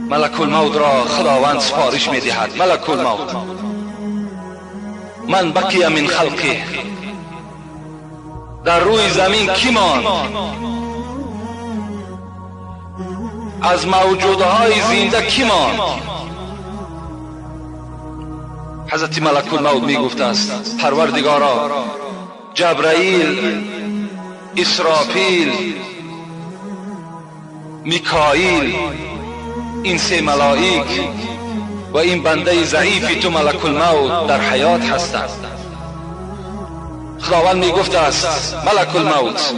ملک الموت را خداوند سفارش می دهد: ملک الموت، من بقی من خلقه، در روی زمین کی ماند از موجودهای زنده؟ کی ماند؟ حضرت ملک الموت می گفته است: پروردگارا، جبرائیل، اسرافیل، میکائیل، این سه ملائک و این بنده ضعیف تو ملک الموت در حیات هستند. خداوند می گفته است: ملک الموت،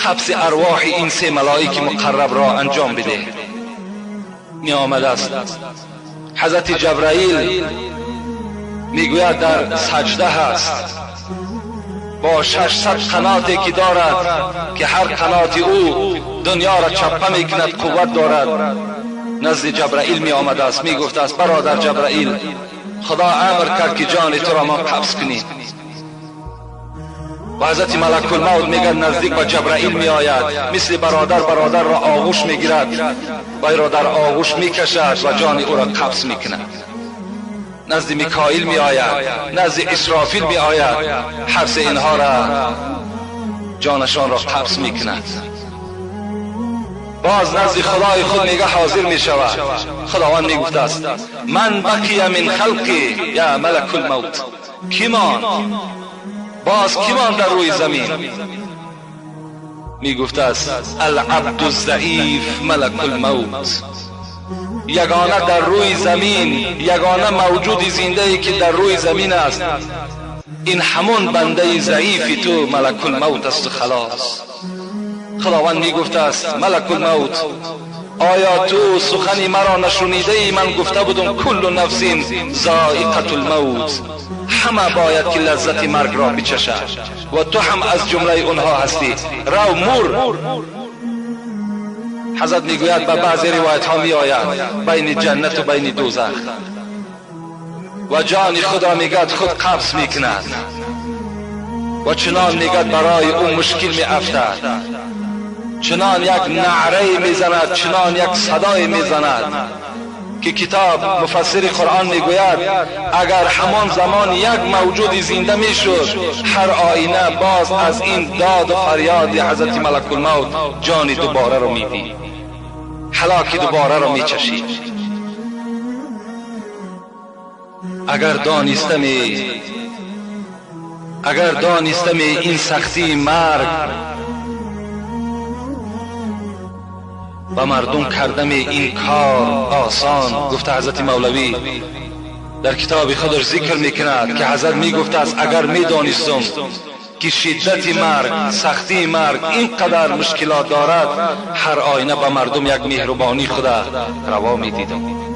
قبض ارواح این سه ملائک مقرب را انجام بده. می آمده است. حضرت جبرائیل میگوید در سجده هست با 600 قناتی که دارد که هر قنات او دنیا را چپه میکند، قوت دارد. نزد جبرائیل می آمده است، می گفته است: برادر جبرائیل، خدا امر کرد که جان تو را ما قبض کنیم. و حضرت ملک الموت میگه نزدیک با جبرائیل می آید، مثل برادر را آغوش میگیرد و او را در آغوش میکشد و جان او را قبض میکند. نزد میکائیل می آید، نزد اسرافیل می آید، هر سه اینها را جانشان را قبض میکند. باز نزد خدای خود میگه حاضر می شود. خداوند می گفته است: من بقی من خلقی یا ملک الموت، کی ماند؟ باز کی ماند در روی زمین؟ می گفته است: العبد الضعیف ملک الموت، یگانه در روی زمین، یگانه موجود زنده ای که در روی زمین است، این همون بنده ضعیف تو ملک الموت است. خلاص. خداوند می گفته است: ملک الموت، آیا تو سخنی مرا نشنیده ای؟ من گفته بودم کل نفس ذائقة الموت، همه باید که لذت مرگ را بچشد و تو هم از جمله اونها هستی. رو مر. حضرت میگوید به بعضی روایت ها می آید بین جنت و بین دوزخ و جان خود را میگد خود قبض میکند و چنان میگد برای او مشکل می افتد، چنان یک نعره میزند، چنان یک صدای میزند که کتاب مفسر قرآن میگوید اگر همان زمان یک موجود زنده میشد، هر آینه باز از این داد و فریاد حضرت ملک الموت جان دوباره رو میدید، هلاک دوباره رو میچشید. اگر دانستم این سختی مرگ و مردم کردم این کار آسان. گفته حضرت مولوی در کتاب خودش ذکر میکند که حضرت میگفته است اگر میدانستم که شدت مرگ، سختی مرگ اینقدر مشکلات دارد، هر آینه به مردم یک مهربانی خدا روا میدیدم.